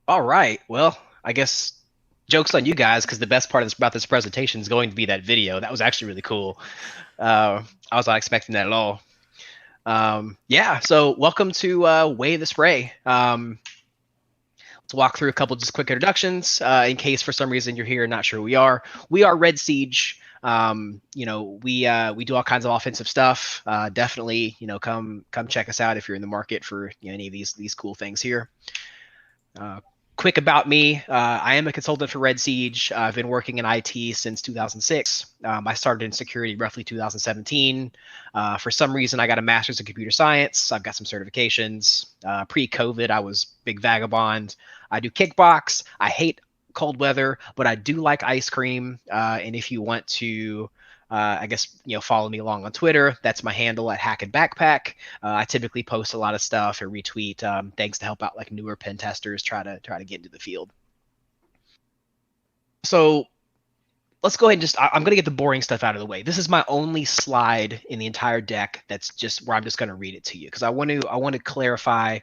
All right. Well, I guess joke's on you guys because the best part of about this presentation is going to be that video. That was actually really cool. I was not expecting that at all. Yeah. So welcome to Way the Spray. Let's walk through a couple just quick introductions in case for some reason you're here and not sure who we are. We are Red Siege. We do all kinds of offensive stuff. Definitely, come check us out if you're in the market for any of these cool things here. Uh, Quick about me, I am a consultant for Red Siege. I've been working in IT since 2006. I started in security roughly 2017. For some reason, I got a master's in computer science. I've got some certifications. Pre-COVID, I was big vagabond. I do kickbox. I hate cold weather, but I do like ice cream. And if you want to I guess follow me along on Twitter. That's my handle at Hack and Backpack. I typically post a lot of stuff or retweet things to help out like newer pen testers try to get into the field. So let's go ahead and I'm going to get the boring stuff out of the way. This is my only slide in the entire deck that's just where I'm just going to read it to you because I want to clarify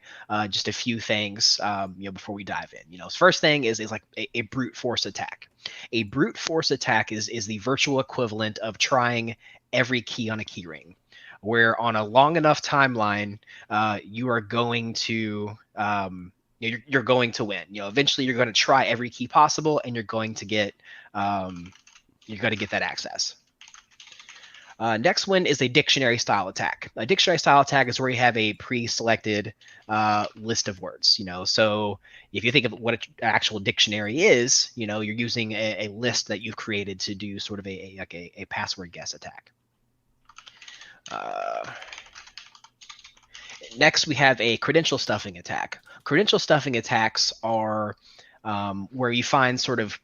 just a few things before we dive in. First thing is like a brute force attack. A brute force attack is the virtual equivalent of trying every key on a keyring, where on a long enough timeline, you are going to you're going to win. Eventually you're going to try every key possible, and you're going to get that access. Next one is a dictionary style attack. A dictionary style attack is where you have a pre-selected list of words. So if you think of what an actual dictionary is, you're using a list that you've created to do sort of a password guess attack. Next, we have a credential stuffing attack. Credential stuffing attacks are where you find sort of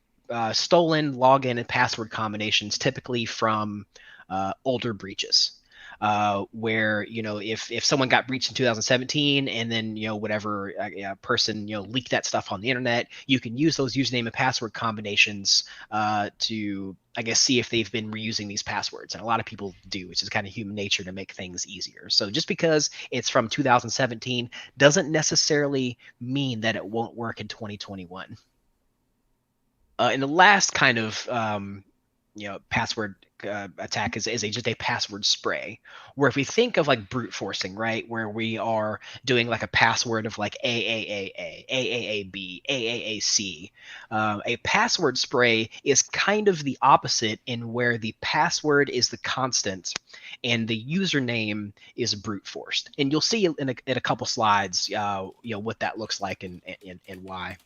stolen login and password combinations, typically from older breaches. Where if someone got breached in 2017 and then whatever person leaked that stuff on the internet, you can use those username and password combinations to I guess see if they've been reusing these passwords, and a lot of people do, which is kind of human nature to make things easier. So just because it's from 2017 doesn't necessarily mean that it won't work in 2021. And the last kind of password attack is just a password spray, where if we think of like brute forcing, right, where we are doing like a password of like AAAA, AAAB, AAAC, a password spray is kind of the opposite, in where the password is the constant and the username is brute forced. And you'll see in a couple slides, what that looks like and why.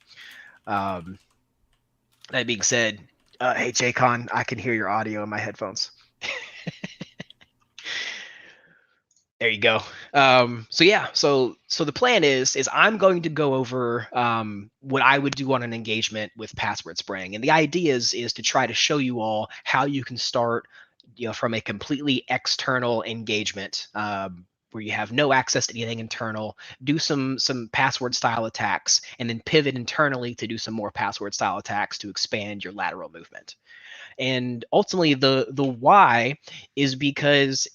That being said, hey Jaycon, I can hear your audio in my headphones. There you go. So the plan is I'm going to go over what I would do on an engagement with password spraying, and the idea is to try to show you all how you can start, from a completely external engagement. Where you have no access to anything internal, do some password style attacks, and then pivot internally to do some more password style attacks to expand your lateral movement. And ultimately, the why is because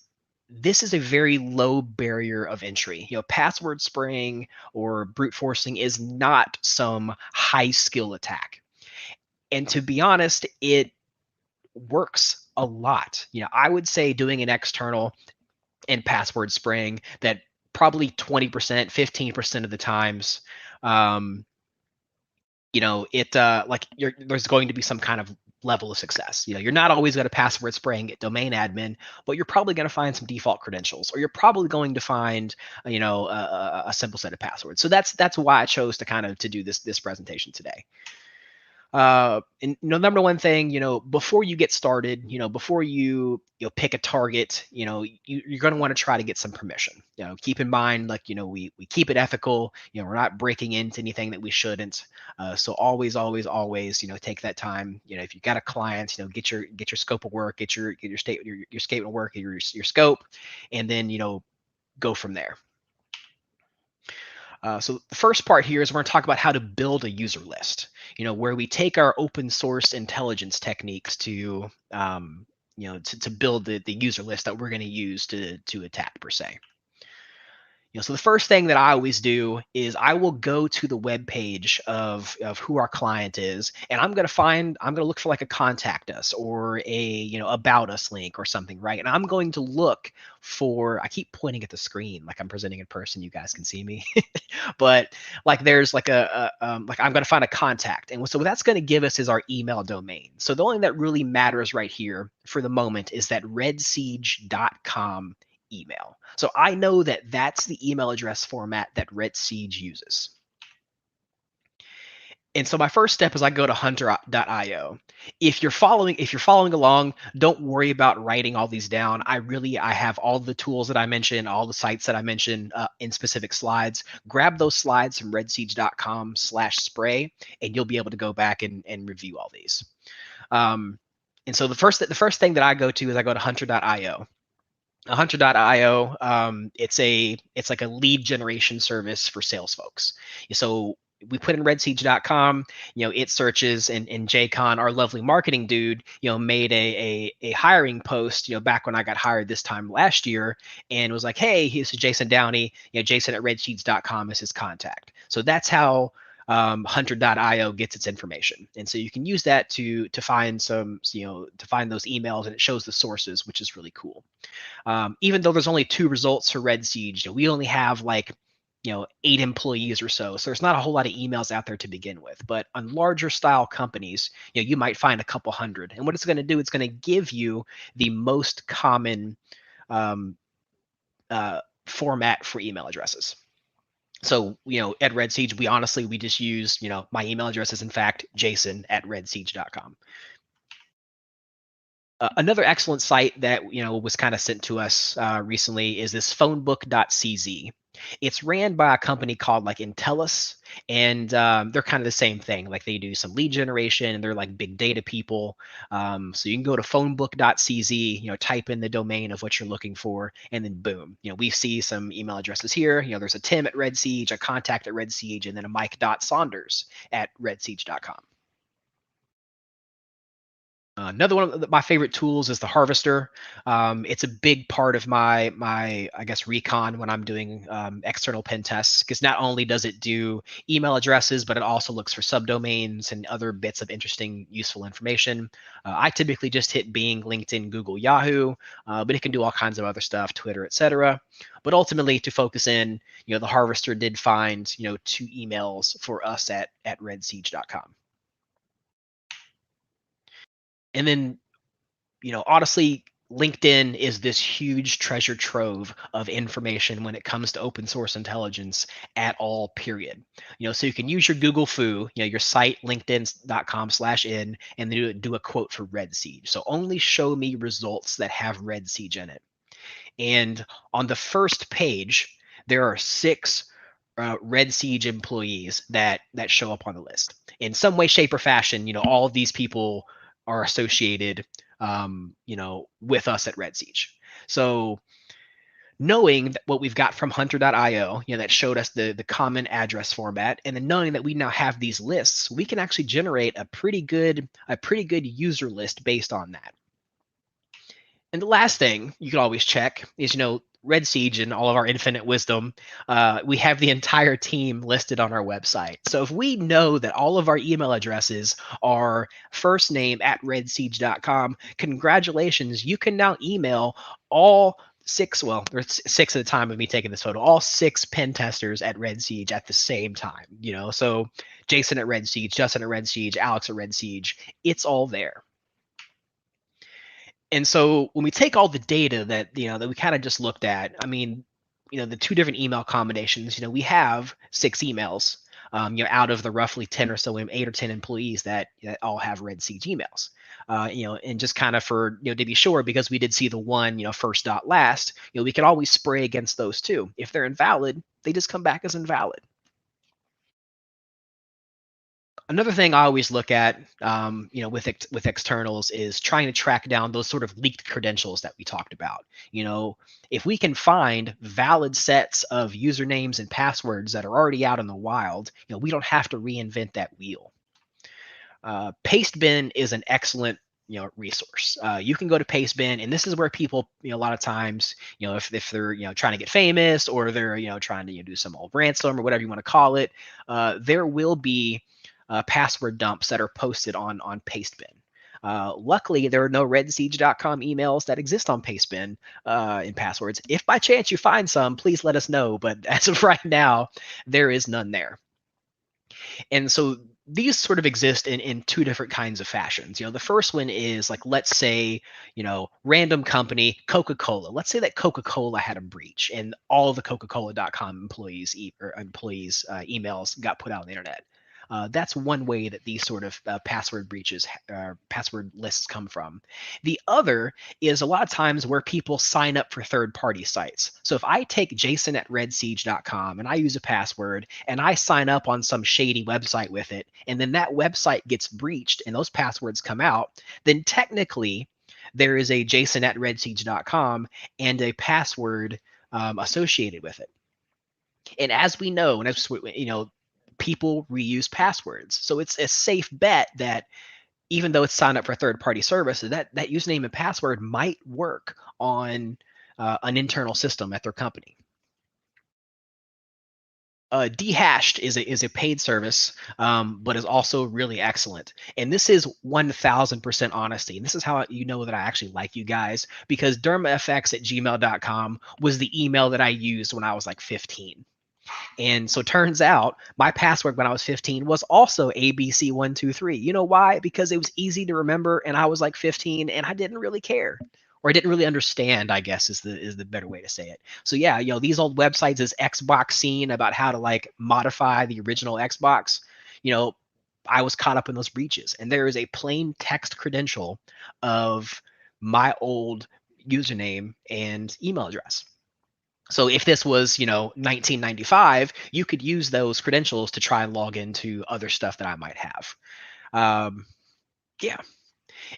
this is a very low barrier of entry. Password spraying or brute forcing is not some high skill attack. And to be honest, it works a lot. I would say doing an external and password spraying that probably 20%, 15% of the times, there's going to be some kind of level of success. You're not always going to password spray and get domain admin, but you're probably going to find some default credentials, or you're probably going to find a simple set of passwords. So that's why I chose to kind of to do this presentation today. And number one thing, before you get started, before you pick a target, you're going to want to try to get some permission. Keep in mind, like, we keep it ethical. We're not breaking into anything that we shouldn't. So always take that time. If you've got a client, get your scope of work, get your statement of work, your scope, and then go from there. So the first part here is we're going to talk about how to build a user list, where we take our open source intelligence techniques to build the user list that we're going to use to attack per se. So the first thing that I always do is I will go to the web page of who our client is, and I'm gonna look for like a contact us or a about us link or something, right? And I'm going to look for. I keep pointing at the screen like I'm presenting in person. You guys can see me, but like there's like like I'm gonna find a contact, and so what that's gonna give us is our email domain. So the only thing that really matters right here for the moment is that redsiege.com email. So I know that that's the email address format that Red Siege uses. And so my first step is I go to hunter.io. If you're following along, don't worry about writing all these down. I have all the tools that I mentioned, all the sites that I mentioned in specific slides. Grab those slides from redsiege.com/spray, and you'll be able to go back and review all these. And so the first thing that I go to is I go to hunter.io. Hunter.io, it's like a lead generation service for sales folks. So we put in redsiege.com, it searches, and JCon, our lovely marketing dude, made a hiring post, back when I got hired this time last year, and was like, hey, this is Jason Downey, Jason at redsiege.com is his contact. So that's how hunter.io gets its information. And so you can use that to find to find those emails, and it shows the sources, which is really cool. Even though there's only 2 results for Red Siege, we only have like 8 employees or so. So there's not a whole lot of emails out there to begin with. But on larger style companies, you might find a couple hundred. And what it's going to do, it's going to give you the most common format for email addresses. So, at Red Siege, we just use, my email address is in fact Jason at redsiege.com. Another excellent site that was kind of sent to us recently is this phonebook.cz. It's ran by a company called like Intellus, and they're kind of the same thing. Like they do some lead generation, and they're like big data people. So you can go to phonebook.cz, type in the domain of what you're looking for, and then boom, we see some email addresses here. There's a Tim at Red Siege, a contact at Red Siege, and then a Mike.Saunders at redsiege.com. Another one of my favorite tools is the Harvester. It's a big part of my I guess recon when I'm doing external pen tests, because not only does it do email addresses, but it also looks for subdomains and other bits of interesting, useful information. I typically just hit Bing, LinkedIn, Google, Yahoo, but it can do all kinds of other stuff, Twitter, etc. But ultimately, to focus in, the Harvester did find 2 emails for us at redsiege.com. And then, honestly, LinkedIn is this huge treasure trove of information when it comes to open source intelligence at all, period. So you can use your Google foo, your site, linkedin.com/in, and then do a quote for Red Siege. So only show me results that have Red Siege in it. And on the first page, there are 6 Red Siege employees that show up on the list. In some way, shape, or fashion, all of these people are associated, with us at Red Siege. So knowing that what we've got from hunter.io, that showed us the common address format, and then knowing that we now have these lists, we can actually generate a pretty good user list based on that. And the last thing you can always check is, Red Siege and all of our infinite wisdom, we have the entire team listed on our website. So if we know that all of our email addresses are first name at redsiege.com, congratulations, you can now email all 6, well, there's 6 at the time of me taking this photo, all 6 pen testers at Red Siege at the same time. So Jason at Red Siege, Justin at Red Siege, Alex at Red Siege, it's all there. And so when we take all the data that that we kind of just looked at, I mean, the 2 different email combinations, we have 6 emails, out of the roughly 10 or so, 8 or 10 employees that all have Red Siege emails. And just kind of for to be sure, because we did see the one first dot last, we can always spray against those too. If they're invalid, they just come back as invalid. Another thing I always look at, with externals is trying to track down those sort of leaked credentials that we talked about. If we can find valid sets of usernames and passwords that are already out in the wild, we don't have to reinvent that wheel. Pastebin is an excellent resource. You can go to Pastebin, and this is where people, a lot of times, if they're trying to get famous, or they're trying to do some old ransom or whatever you want to call it, there will be password dumps that are posted on Pastebin. Luckily, there are no redsiege.com emails that exist on Pastebin in passwords. If by chance you find some, please let us know. But as of right now, there is none there. And so these sort of exist in two different kinds of fashions. The first one is like, let's say, random company, Coca-Cola. Let's say that Coca-Cola had a breach and all the Coca-Cola.com employees emails got put out on the internet. That's one way that these sort of password breaches, password lists come from. The other is a lot of times where people sign up for third-party sites. So if I take Jason at redsiege.com and I use a password and I sign up on some shady website with it, and then that website gets breached and those passwords come out, then technically there is a Jason at redsiege.com and a password associated with it. And as we know, and as people reuse passwords. So it's a safe bet that even though it's signed up for a third-party service, that username and password might work on an internal system at their company. Dehashed is a paid service, but is also really excellent. And this is 1000% honesty. And this is how you know that I actually like you guys, because dermafx@gmail.com was the email that I used when I was like 15. And so turns out my password when I was 15 was also ABC123. You know why? Because it was easy to remember and I was like 15 and I didn't really care. Or I didn't really understand, I guess is the better way to say it. So yeah, these old websites is Xbox Scene about how to like modify the original Xbox. I was caught up in those breaches. And there is a plain text credential of my old username and email address. So if this was, 1995, you could use those credentials to try and log into other stuff that I might have. Yeah.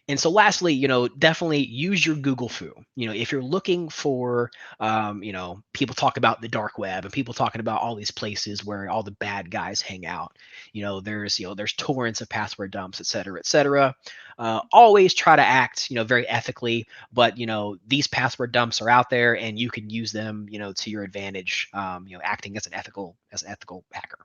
And so lastly, definitely use your Google foo. If you're looking for, people talk about the dark web and people talking about all these places where all the bad guys hang out. There's torrents of password dumps, et cetera, et cetera. Always try to act, very ethically, but, these password dumps are out there and you can use them, to your advantage, acting as an ethical hacker.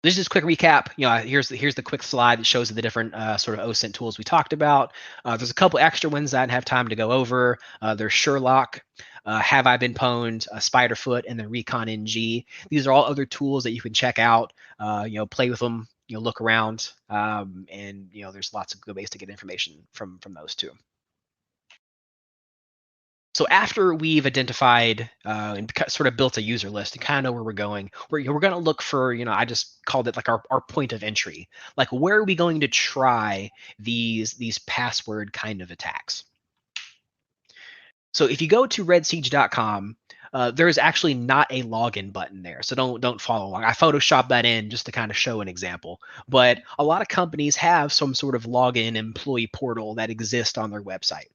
This is just a quick recap. Here's the quick slide that shows the different sort of OSINT tools we talked about. There's a couple extra ones that I didn't have time to go over. There's Sherlock, Have I Been Pwned, Spiderfoot, and then Recon NG. These are all other tools that you can check out. Play with them. Look around, and there's lots of good ways to get information from those too. So after we've identified and sort of built a user list and kind of know where we're going, we're going to look for, I just called it like our point of entry. Like, where are we going to try these password kind of attacks? So if you go to redsiege.com, there is actually not a login button there. So don't follow along. I photoshopped that in just to kind of show an example. But a lot of companies have some sort of login employee portal that exists on their website.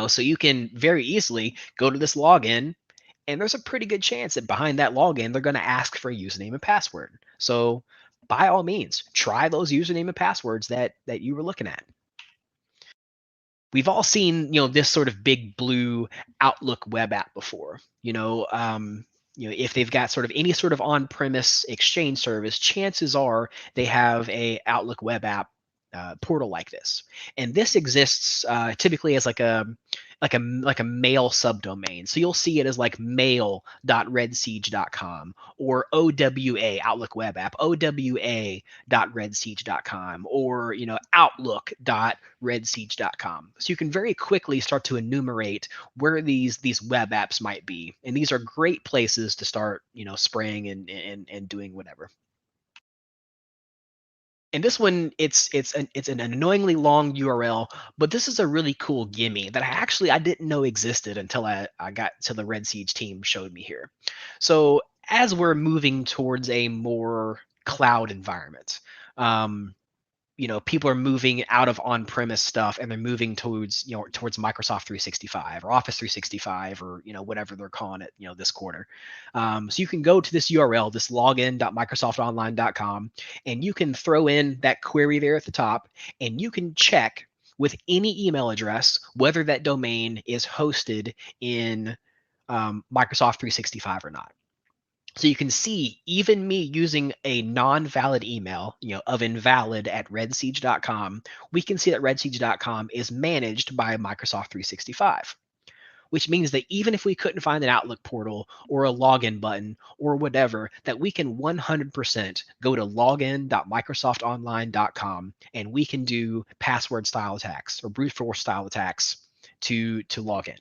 So you can very easily go to this login, and there's a pretty good chance that behind that login, they're going to ask for a username and password. So by all means, try those username and passwords that you were looking at. We've all seen, this sort of big blue Outlook web app before. If they've got sort of any sort of on-premise exchange service, chances are they have a Outlook web app portal like this, and this exists typically as like a mail subdomain. So you'll see it as like mail.redsiege.com or OWA, Outlook web app, owa.redsiege.com, or outlook.redsiege.com. So you can very quickly start to enumerate where these web apps might be, and these are great places to start spraying and doing whatever. And this one, it's an annoyingly long URL, but this is a really cool gimme that I didn't know existed until I got to the Red Siege team showed me here. So as we're moving towards a more cloud environment, people are moving out of on-premise stuff and they're moving towards Microsoft 365 or Office 365 or whatever they're calling it this quarter. So you can go to this URL, this login.microsoftonline.com, and you can throw in that query there at the top, and you can check with any email address whether that domain is hosted in Microsoft 365 or not. So you can see even me using a non-valid email, of invalid@redsiege.com, we can see that redsiege.com is managed by Microsoft 365, which means that even if we couldn't find an Outlook portal or a login button or whatever, that we can 100% go to login.microsoftonline.com and we can do password style attacks or brute force style attacks to log in.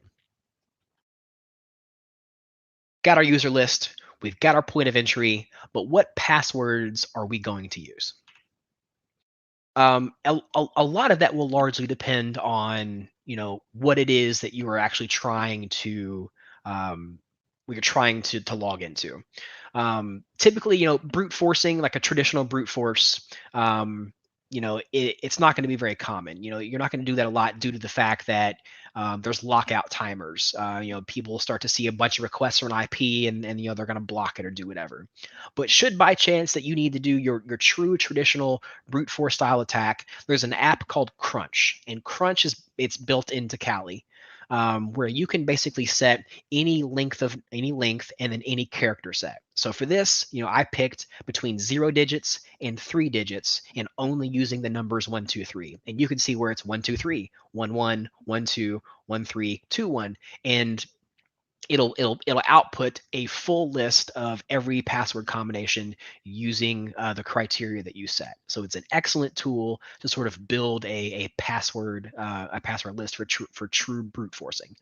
Got our user list, we've got our point of entry, but what passwords are we going to use? A lot of that will largely depend on what it is that you are actually trying to log into. Typically, brute forcing, like a traditional brute force, it's not going to be very common. You're not going to do that a lot due to the fact that there's lockout timers. People start to see a bunch of requests from an IP, and they're going to block it or do whatever. But should by chance that you need to do your true traditional brute force style attack, there's an app called Crunch, and Crunch it's built into Kali. Where you can basically set any length and then any character set. So for this, I picked between 0 digits and 3 digits and only using the numbers 1, 2, 3. And you can see where it's 1, 2, 3, 1, 1, 1, 2, 1, 3, 2, 1. And it'll output a full list of every password combination using the criteria that you set. So it's an excellent tool to sort of build a password list for true brute forcing.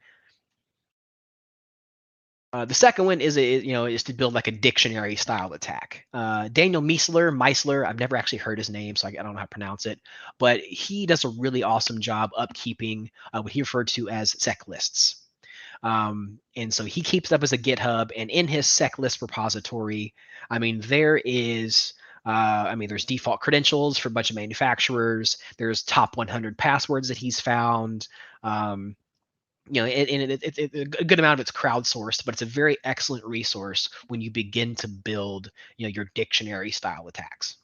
The second one is to build like a dictionary style attack. Daniel Meisler, I've never actually heard his name, so I don't know how to pronounce it, but he does a really awesome job upkeeping what he referred to as sec lists. And so he keeps up as a GitHub, and in his sec list repository, there's default credentials for a bunch of manufacturers. There's top 100 passwords that he's found. It's a good amount of it's crowdsourced, but it's a very excellent resource when you begin to build, your dictionary style attacks.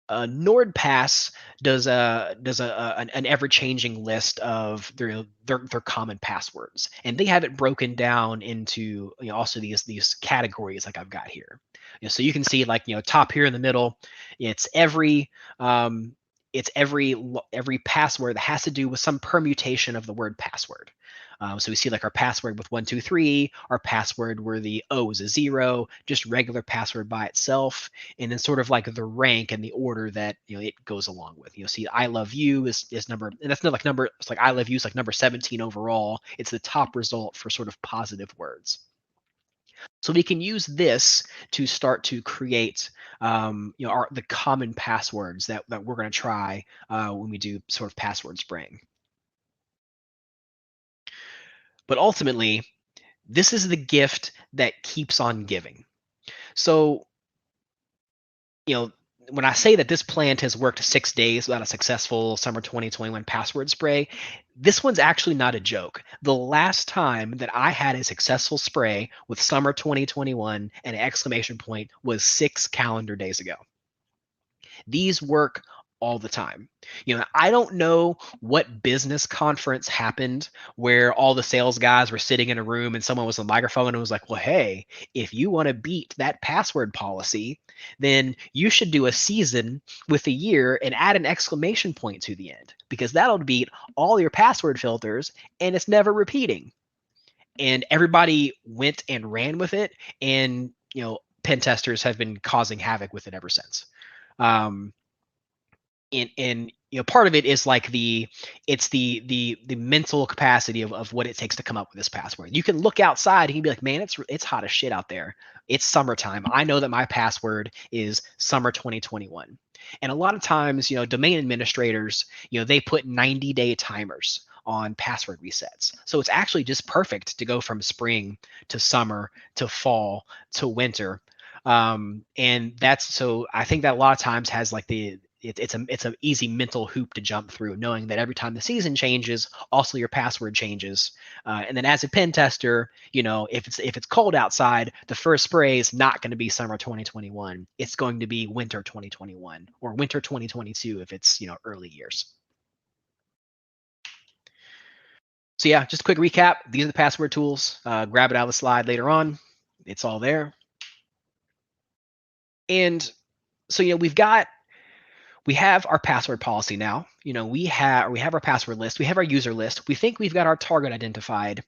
NordPass does an ever-changing list of their common passwords, and they have it broken down into also these categories like I've got here. So you can see top here in the middle, it's every password that has to do with some permutation of the word password. So we see our password with 1, 2, 3, our password where the O is a 0, just regular password by itself, and then sort of the rank and the order that it goes along with. See, I love you is number, and that's not number. It's I love you is number 17 overall. It's the top result for sort of positive words. So we can use this to start to create, the common passwords that we're going to try when we do sort of password spraying. But ultimately, this is the gift that keeps on giving. So, when I say that this plant has worked 6 days without a successful summer 2021 password spray, this one's actually not a joke. The last time that I had a successful spray with summer 2021 and an exclamation point was 6 calendar days ago. These work all the time. I don't know what business conference happened where all the sales guys were sitting in a room and someone was on the microphone and was like, well, hey, if you want to beat that password policy, then you should do a season with a year and add an exclamation point to the end, because that'll beat all your password filters and it's never repeating. And everybody went and ran with it. And, pen testers have been causing havoc with it ever since. And part of it is the mental capacity of what it takes to come up with this password. You can look outside and you can be like, man, it's hot as shit out there. It's summertime. I know that my password is summer 2021. And a lot of times, domain administrators, they put 90-day timers on password resets. So it's actually just perfect to go from spring to summer to fall to winter. And that's so I think that a lot of times has like it's an easy mental hoop to jump through, knowing that every time the season changes, also your password changes. And then as a pen tester, if it's cold outside, the first spray is not going to be summer 2021. It's going to be winter 2021 or winter 2022 if it's early years. So yeah, just a quick recap. These are the password tools. Grab it out of the slide later on. It's all there. And so we have our password policy now. We have our password list. We have our user list. We think we've got our target identified.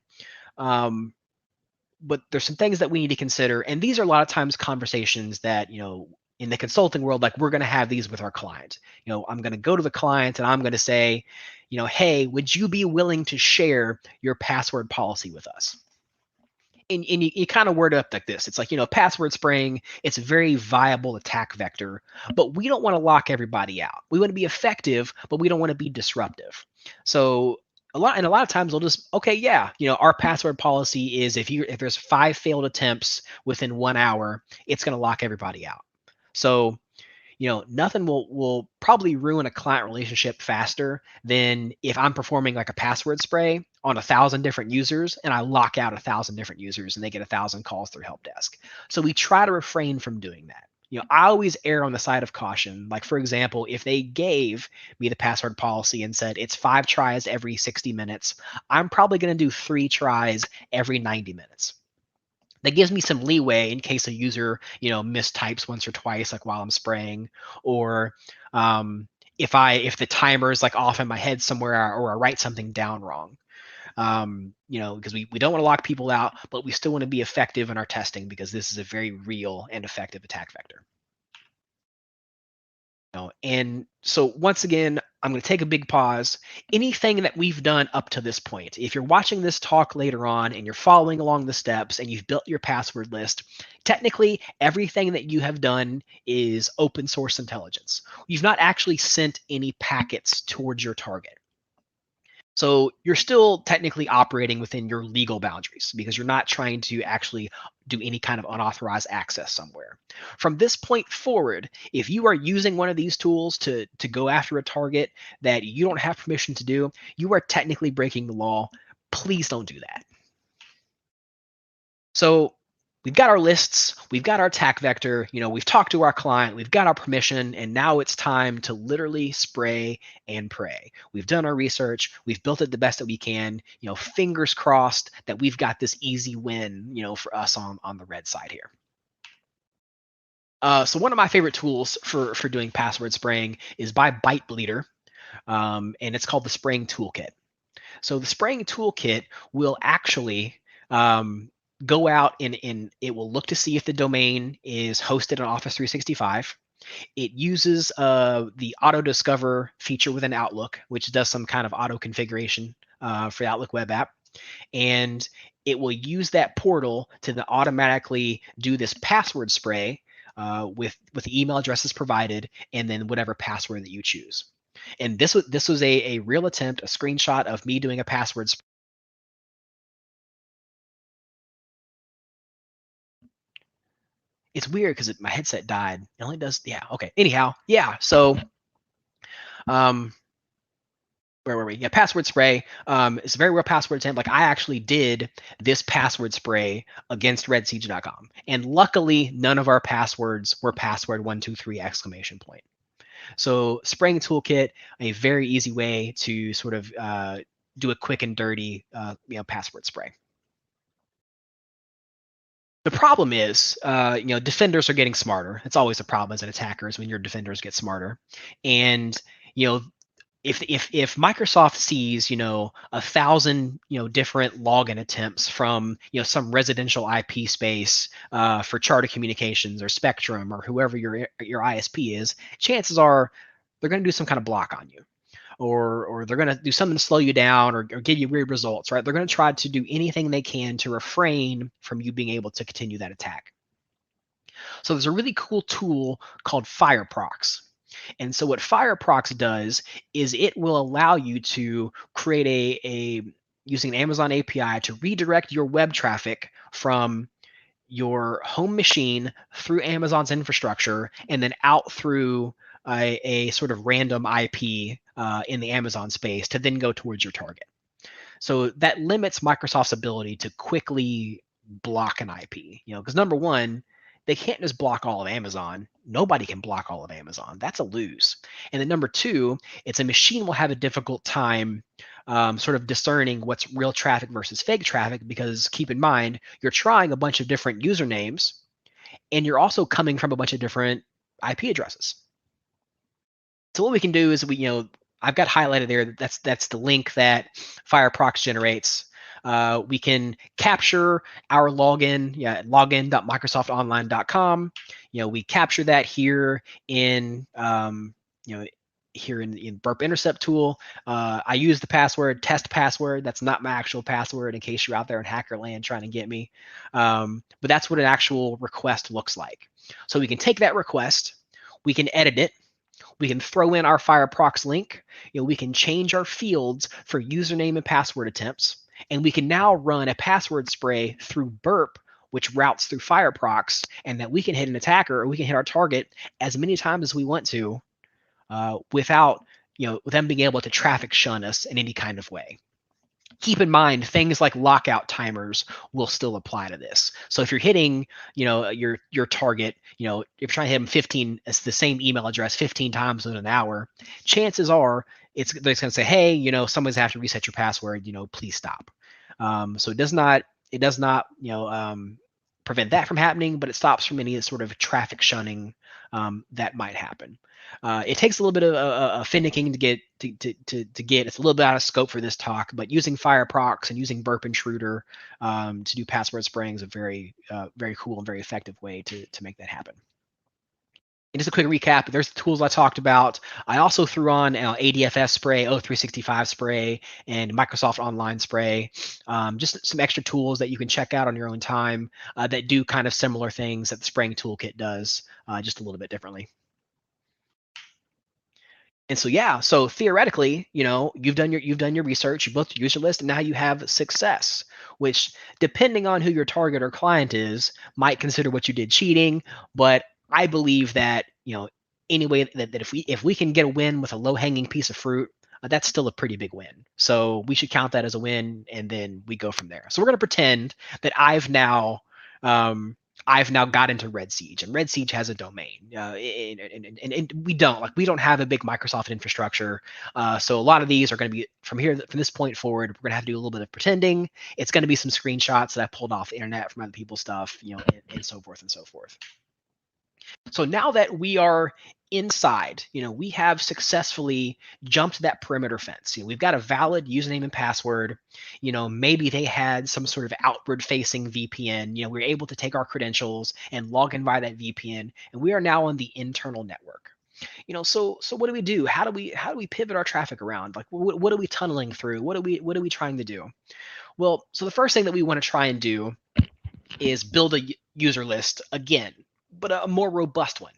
But there's some things that we need to consider, and these are a lot of times conversations that in the consulting world, like we're going to have these with our client. I'm going to go to the client and I'm going to say, hey, would you be willing to share your password policy with us? And you kind of word it up like this. It's like, password spraying, it's a very viable attack vector, but we don't want to lock everybody out. We want to be effective, but we don't want to be disruptive. So a lot of times we'll just, okay, yeah, our password policy is if there's 5 failed attempts within 1 hour, it's going to lock everybody out. So nothing will probably ruin a client relationship faster than if I'm performing like a password spray on 1,000 different users and I lock out 1,000 different users and they get 1,000 calls through help desk. So we try to refrain from doing that. I always err on the side of caution. Like, for example, if they gave me the password policy and said it's 5 tries every 60 minutes, I'm probably going to do 3 tries every 90 minutes. That gives me some leeway in case a user, mistypes once or twice, like while I'm spraying, or if the timer is like off in my head somewhere, or I write something down wrong. Because we don't want to lock people out, but we still want to be effective in our testing because this is a very real and effective attack vector. And so once again, I'm going to take a big pause. Anything that we've done up to this point, if you're watching this talk later on and you're following along the steps and you've built your password list, technically everything that you have done is open source intelligence. You've not actually sent any packets towards your target. So you're still technically operating within your legal boundaries because you're not trying to actually do any kind of unauthorized access somewhere. From this point forward, if you are using one of these tools to go after a target that you don't have permission to do, you are technically breaking the law. Please don't do that. So we've got our lists, we've got our attack vector, we've talked to our client, we've got our permission, and now it's time to literally spray and pray. We've done our research, we've built it the best that we can, fingers crossed that we've got this easy win, for us on the red side here. So one of my favorite tools for doing password spraying is by ByteBleeder, and it's called the Spraying Toolkit. So the Spraying Toolkit will actually go out and it will look to see if the domain is hosted on Office 365. It uses the auto discover feature within Outlook, which does some kind of auto configuration for the Outlook web app. And it will use that portal to automatically do this password spray with the email addresses provided and then whatever password that you choose. And this was a real attempt, a screenshot of me doing a password spray. It's weird because my headset died. It only does, yeah, okay. Anyhow, yeah, so where were we? Yeah, password spray. It's a very real password attempt. Like I actually did this password spray against redsiege.com. And luckily, none of our passwords were password 123 exclamation point. So spraying toolkit, a very easy way to sort of do a quick and dirty password spray. The problem is, defenders are getting smarter. It's always a problem as an attacker is when your defenders get smarter. And, if Microsoft sees, 1,000, different login attempts from, some residential IP space for Charter Communications or Spectrum or whoever your ISP is, chances are they're going to do some kind of block on you. Or they're going to do something to slow you down or give you weird results, right? They're going to try to do anything they can to refrain from you being able to continue that attack. So there's a really cool tool called Fireprox. And so what Fireprox does is it will allow you to create using an Amazon API to redirect your web traffic from your home machine through Amazon's infrastructure and then out through a sort of random IP in the Amazon space to then go towards your target. So that limits Microsoft's ability to quickly block an IP, because number one, they can't just block all of Amazon. Nobody can block all of Amazon. That's a lose. And then number two, it's a machine will have a difficult time sort of discerning what's real traffic versus fake traffic, because keep in mind, you're trying a bunch of different usernames and you're also coming from a bunch of different IP addresses. So what we can do is I've got highlighted there that's the link that Fireprox generates. We can capture our login, login.microsoftonline.com. We capture that here in here in Burp Intercept tool. I use the password test password. That's not my actual password in case you're out there in hacker land trying to get me. But that's what an actual request looks like. So we can take that request, we can edit it, we can throw in our Fireprox link. We can change our fields for username and password attempts, and we can now run a password spray through Burp, which routes through Fireprox, and that we can hit an attacker or we can hit our target as many times as we want to, without them being able to traffic shun us in any kind of way. Keep in mind, things like lockout timers will still apply to this. So if you're hitting, your target, if you're trying to hit them 15, it's the same email address 15 times in an hour, chances are it's going to say, hey, someone's have to reset your password, please stop. So it does not prevent that from happening, but it stops from any sort of traffic shunning that might happen. It takes a little bit of finicking to get. It's a little bit out of scope for this talk, but using Fireprox and using Burp Intruder to do password spraying is a very, very cool and very effective way to make that happen. And just a quick recap, there's the tools I talked about. I also threw on ADFS spray, O365 spray, and Microsoft Online spray. Just some extra tools that you can check out on your own time that do kind of similar things that the spraying toolkit does, just a little bit differently. And so theoretically, you've done your research, you built your user list, and now you have success, which depending on who your target or client is, might consider what you did cheating. But I believe that, anyway, that if we can get a win with a low-hanging piece of fruit, that's still a pretty big win. So we should count that as a win, and then we go from there. So we're going to pretend that I've now got into Red Siege, and Red Siege has a domain, and we don't have a big Microsoft infrastructure. So a lot of these are going to be from this point forward. We're going to have to do a little bit of pretending. It's going to be some screenshots that I pulled off the internet from other people's stuff, and so forth and so forth. So now that we are inside, we have successfully jumped that perimeter fence. We've got a valid username and password. Maybe they had some sort of outward-facing VPN. We're able to take our credentials and log in via that VPN, and we are now on the internal network. So what do we do? How do we pivot our traffic around? Like, what are we tunneling through? What are we trying to do? Well, so the first thing that we want to try and do is build a user list again, but a more robust one.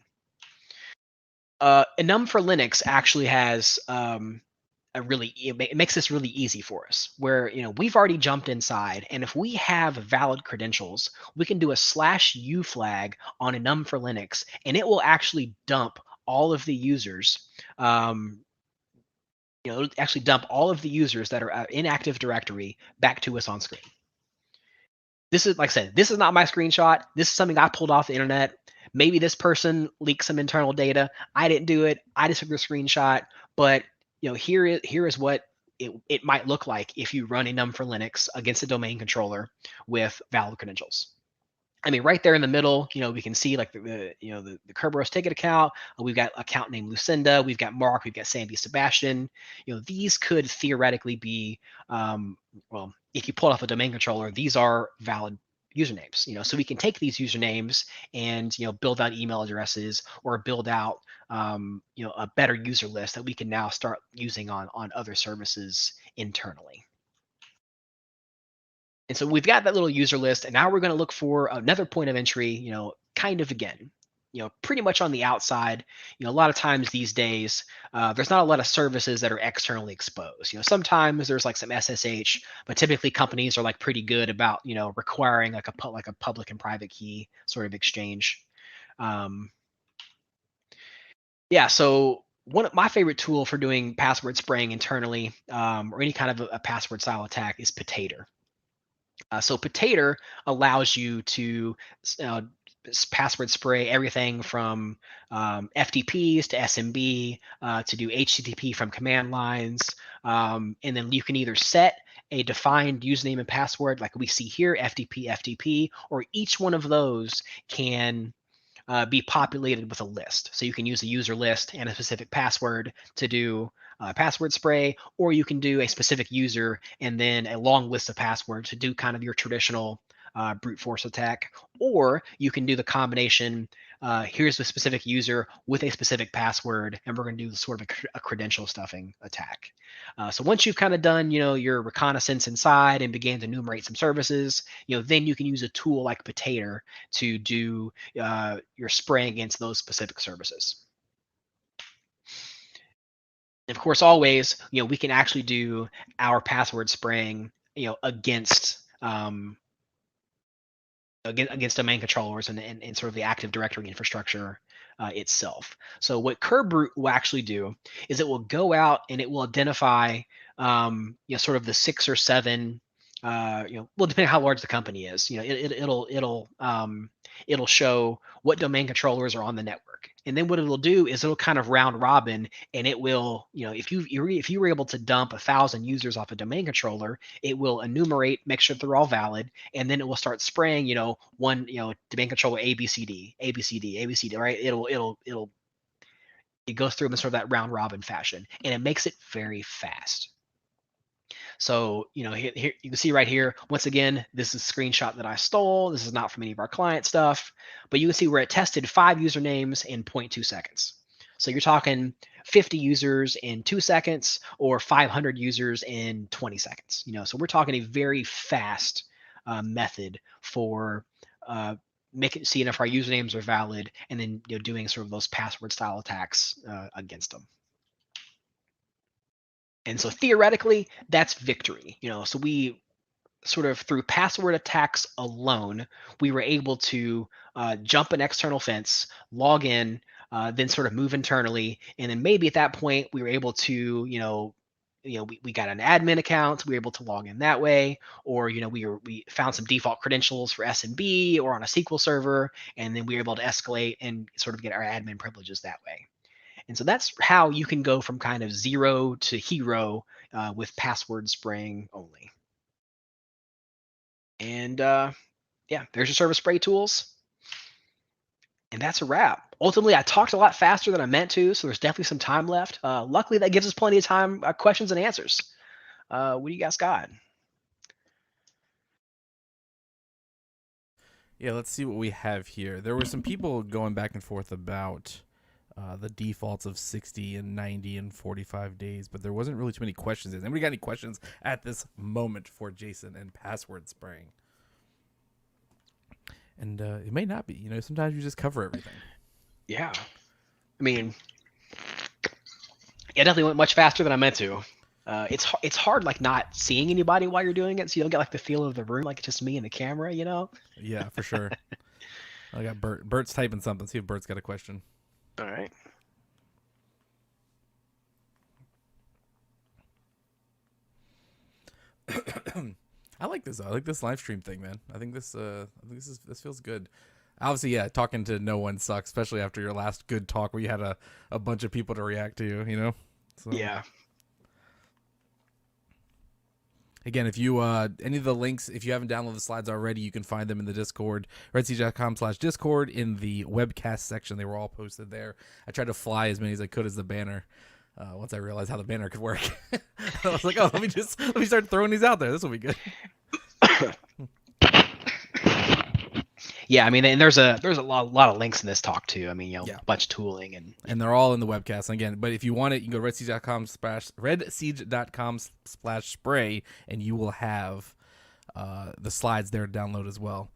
Enum for Linux actually has it makes this really easy for us, where we've already jumped inside, and if we have valid credentials, we can do a /u flag on Enum for Linux, and it will actually dump all of the users. Actually dump all of the users that are in Active Directory back to us on screen. This is, like I said, this is not my screenshot. This is something I pulled off the internet. Maybe this person leaked some internal data. I didn't do it. I just took a screenshot. But here is what it might look like if you run Enum for Linux against a domain controller with valid credentials. I mean, right there in the middle, we can see like the Kerberos ticket account. We've got account named Lucinda. We've got Mark. We've got Sandy Sebastian. These could theoretically be, well, if you pull off a domain controller, these are valid usernames. So we can take these usernames and build out email addresses or build out a better user list that we can now start using on other services internally. And so we've got that little user list, and now we're going to look for another point of entry, kind of again. pretty much on the outside. A lot of times these days, there's not a lot of services that are externally exposed. Sometimes there's like some SSH, but typically companies are like pretty good about, requiring like a public and private key sort of exchange. Yeah, so one of my favorite tool for doing password spraying internally, or any kind of a password style attack, is Potator. So Potator allows you to password spray everything from FTPs to SMB, to do HTTP from command lines, and then you can either set a defined username and password like we see here, FTP, or each one of those can be populated with a list. So you can use a user list and a specific password to do password spray, or you can do a specific user and then a long list of passwords to do kind of your traditional brute force attack. Or you can do the combination. Here's the specific user with a specific password, and we're going to do sort of a credential stuffing attack. So once you've kind of done, your reconnaissance inside and began to enumerate some services, then you can use a tool like Potator to do your spraying against those specific services. And of course, always, we can actually do our password spraying, against domain controllers and sort of the Active Directory infrastructure itself. So what Kerbrute will actually do is it will go out and it will identify, sort of the 6 or 7, well, depending on how large the company is, it'll show what domain controllers are on the network. And then what it'll do is it'll kind of round robin, and it will, if you were able to dump 1,000 users off a domain controller, it will enumerate, make sure they're all valid, and then it will start spraying, one, domain controller ABCD, right? It goes through in sort of that round robin fashion, and it makes it very fast. So, here you can see right here, once again, this is a screenshot that I stole. This is not from any of our client stuff, but you can see where it tested 5 usernames in 0.2 seconds. So you're talking 50 users in 2 seconds or 500 users in 20 seconds. So we're talking a very fast method for seeing if our usernames are valid, and then doing sort of those password style attacks against them. And so theoretically, that's victory. So we sort of, through password attacks alone, we were able to jump an external fence, log in, then sort of move internally, and then maybe at that point we were able to, we got an admin account, we were able to log in that way, or we found some default credentials for SMB or on a SQL server, and then we were able to escalate and sort of get our admin privileges that way. And so that's how you can go from kind of 0 to hero with password spraying only. And yeah, there's your service spray tools. And that's a wrap. Ultimately, I talked a lot faster than I meant to, so there's definitely some time left. Luckily, that gives us plenty of time, questions and answers. What do you guys got? Yeah, let's see what we have here. There were some people going back and forth about the defaults of 60 and 90 and 45 days, but there wasn't really too many questions. Has anybody got any questions at this moment for Jason and password spraying? And it may not be. Sometimes you just cover everything. Yeah. I mean, it definitely went much faster than I meant to. It's hard, like, not seeing anybody while you're doing it, so you don't get like the feel of the room, like it's just me and the camera, Yeah, for sure. I got Bert. Bert's typing something. See if Bert's got a question. All right. I like this. I like this live stream thing, man. I think this feels good. Obviously, yeah, talking to no one sucks, especially after your last good talk where you had a bunch of people to react to, So, yeah. Again, if you any of the links, if you haven't downloaded the slides already, you can find them in the Discord, redsiege.com/Discord, in the webcast section. They were all posted there. I tried to fly as many as I could as the banner. Once I realized how the banner could work, I was like, "Oh, let me start throwing these out there. This will be good." Yeah, I mean, and there's a lot of links in this talk too. I mean, Yeah. a bunch of tooling and they're all in the webcast. And again, but if you want it, you can go to redsiege.com/spray, and you will have the slides there to download as well.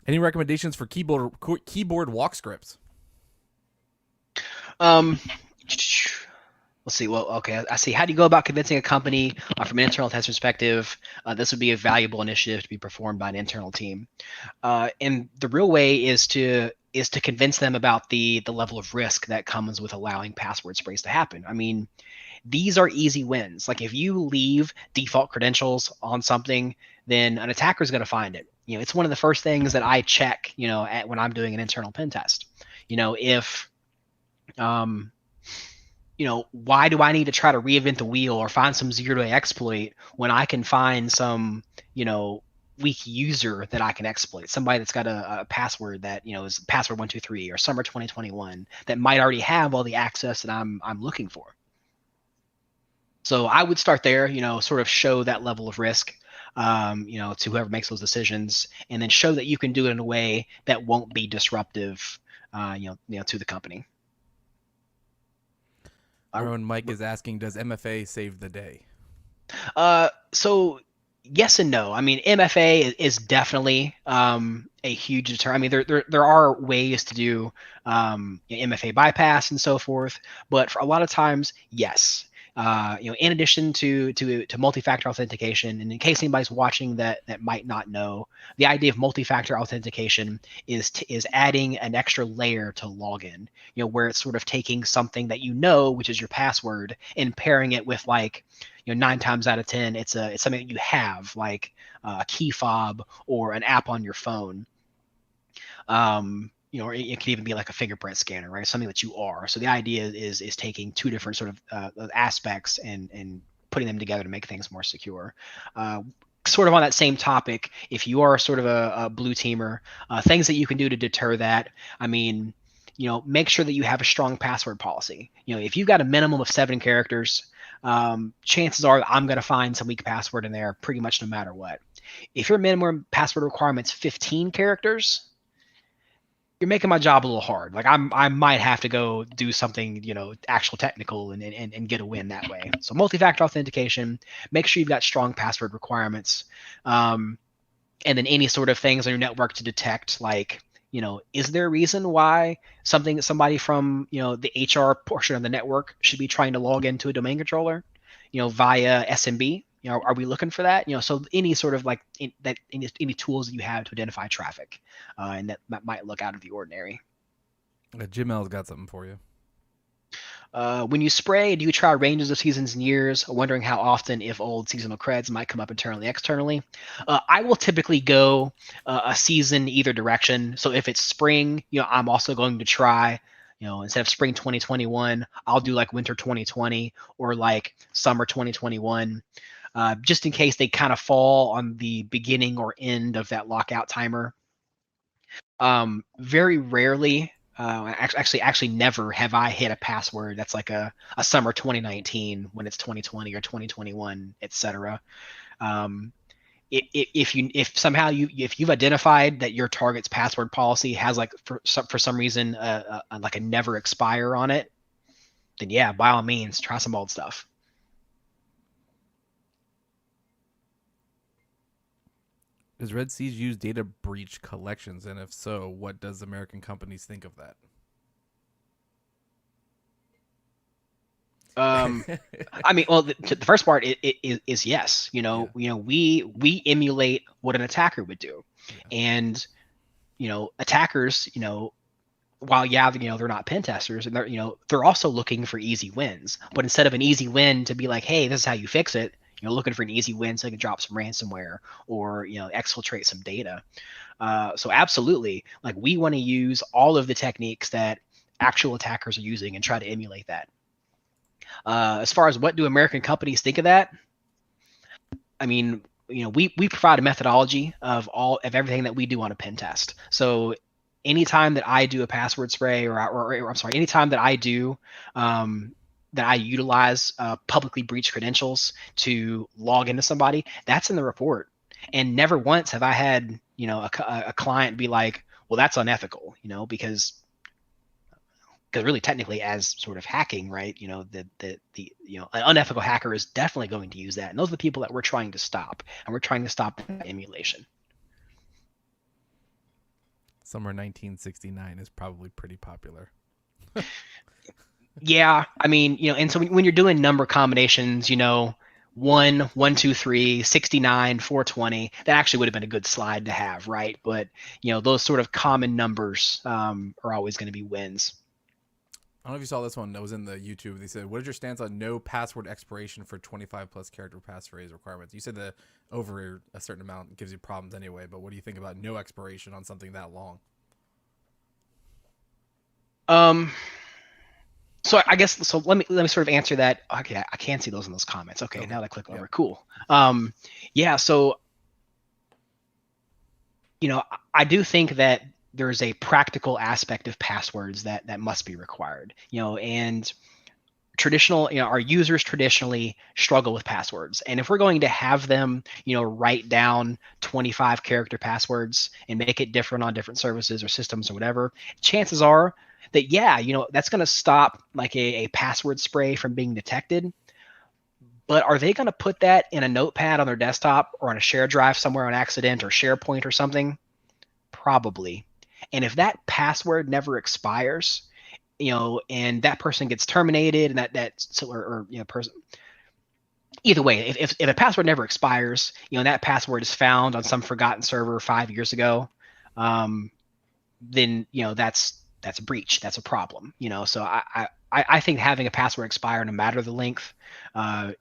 Any recommendations for keyboard walk scripts? Um, let's see. Well, okay, I see. How do you go about convincing a company from an internal test perspective? This would be a valuable initiative to be performed by an internal team. And the real way is to convince them about the level of risk that comes with allowing password sprays to happen. I mean, these are easy wins. Like if you leave default credentials on something, then an attacker is going to find it. It's one of the first things that I check. When I'm doing an internal pen test. If um, why do I need to try to reinvent the wheel or find some zero-day exploit when I can find some, weak user that I can exploit? Somebody that's got a password that, is password 123 or summer 2021 that might already have all the access that I'm looking for. So I would start there, sort of show that level of risk, to whoever makes those decisions, and then show that you can do it in a way that won't be disruptive, to the company. Our own Mike is asking, does MFA save the day? So yes and no. I mean, MFA is definitely a huge deterrent. I mean, there are ways to do MFA bypass and so forth, but for a lot of times, yes. In addition to multi-factor authentication, and in case anybody's watching that might not know, the idea of multi-factor authentication is adding an extra layer to login. Where it's sort of taking something that which is your password, and pairing it with 9 times out of 10, it's something that you have, like a key fob or an app on your phone. Or it could even be like a fingerprint scanner, right? Something that you are. So the idea is taking two different sort of aspects and putting them together to make things more secure. Sort of on that same topic, if you are sort of a blue teamer, things that you can do to deter that. I mean, make sure that you have a strong password policy. If you've got a minimum of 7 characters, chances are I'm going to find some weak password in there pretty much no matter what. If your minimum password requirement's 15 characters, you're making my job a little hard. Like I might have to go do something, actual technical and get a win that way. So multi-factor authentication, make sure you've got strong password requirements. And then any sort of things on your network to detect, like, is there a reason why somebody from, the HR portion of the network should be trying to log into a domain controller, via SMB? Are we looking for that? So any sort of any tools that you have to identify traffic, and that might look out of the ordinary. Jim L's got something for you. When you spray, do you try ranges of seasons and years, wondering how often, if old seasonal creds might come up internally, externally? I will typically go a season either direction. So if it's spring, I'm also going to try, instead of spring 2021, I'll do like winter 2020 or like summer 2021. Just in case they kind of fall on the beginning or end of that lockout timer. Very rarely, actually never have I hit a password that's like a summer 2019 when it's 2020 or 2021, etc. If somehow you've identified that your target's password policy has for some reason like a never expire on it, then yeah, by all means, try some old stuff. Does Red Siege use data breach collections? And if so, what does American companies think of that? I mean, well, the first part is yes. We emulate what an attacker would do, and attackers, while they're not pen testers, and they're also looking for easy wins. But instead of an easy win to be like, hey, this is how you fix it, looking for an easy win so they can drop some ransomware or exfiltrate some data. So absolutely, like we want to use all of the techniques that actual attackers are using and try to emulate that. As far as what do American companies think of that, I mean, we provide a methodology of everything that we do on a pen test. So anytime that I do a password spray, or I'm sorry, anytime that I do that I utilize publicly breached credentials to log into somebody, that's in the report. And never once have I had a client be like, well, that's unethical, because really technically as sort of hacking, right? The an unethical hacker is definitely going to use that, and those are the people that we're trying to stop, and we're trying to stop emulation. Summer 1969 is probably pretty popular. Yeah, I mean, and so when you're doing number combinations, 1, 1, 2, 3, 69, 420, that actually would have been a good slide to have, right? But, those sort of common numbers are always going to be wins. I don't know if you saw this one that was in the YouTube. They said, what is your stance on no password expiration for 25 plus character passphrase requirements? You said that over a certain amount gives you problems anyway, but what do you think about no expiration on something that long? So I guess let me sort of answer that. Okay, I can see those in those comments. Okay. Now that I click over, cool. Yeah, so I do think that there's a practical aspect of passwords that must be required. And traditional, our users traditionally struggle with passwords. And if we're going to have them, write down 25 character passwords and make it different on different services or systems or whatever, chances are that, that's going to stop like a password spray from being detected. But are they going to put that in a notepad on their desktop or on a shared drive somewhere on accident or SharePoint or something? Probably. And if that password never expires, and that person gets terminated, and person. Either way, if a password never expires, that password is found on some forgotten server 5 years ago, then that's a breach. That's a problem. So I think having a password expire no matter the length,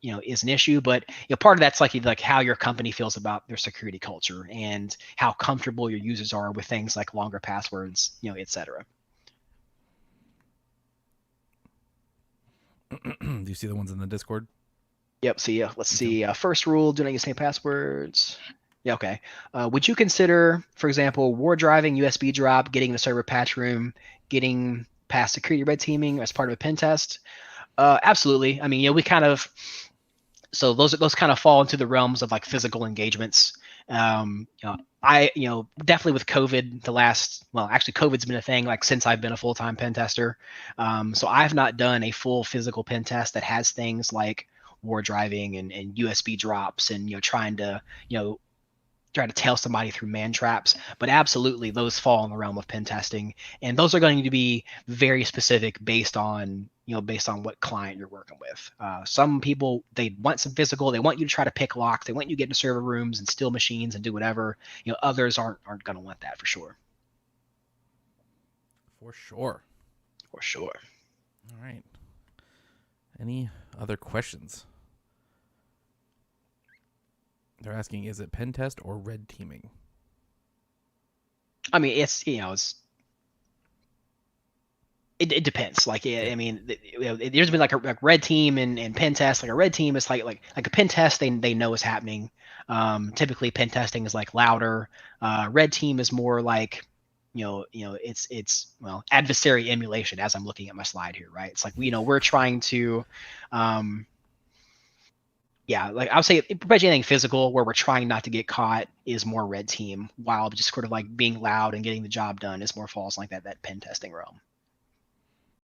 is an issue. But part of that's like how your company feels about their security culture and how comfortable your users are with things like longer passwords, etc. Do you see the ones in the Discord? Yep. See, let's see. First rule: do not use same passwords. Yeah. Okay. Would you consider, for example, war driving, USB drop, getting the server patch room, getting past security red teaming as part of a pen test? Absolutely. I mean, we kind of, so those kind of fall into the realms of like physical engagements. I definitely with COVID, actually COVID's been a thing like since I've been a full-time pen tester. So I've not done a full physical pen test that has things like war driving and USB drops and trying to tell somebody through man traps. But absolutely, those fall in the realm of pen testing, and those are going to be very specific based on what client you're working with. Some people, they want some physical, they want you to try to pick locks, they want you to get into server rooms and steal machines and do whatever. Others aren't going to want that for sure. For sure. All right. Any other questions? They're asking, is it pen test or red teaming? I mean, it depends. Like, I mean, there's been like a red team and pen test. Like a red team is like a pen test they know is happening. Typically, pen testing is like louder. Red team is more like, it's adversary emulation. As I'm looking at my slide here, right? It's like we're trying to. Like I would say pretty much anything physical where we're trying not to get caught is more red team, while just sort of like being loud and getting the job done is more falls like that pen testing realm.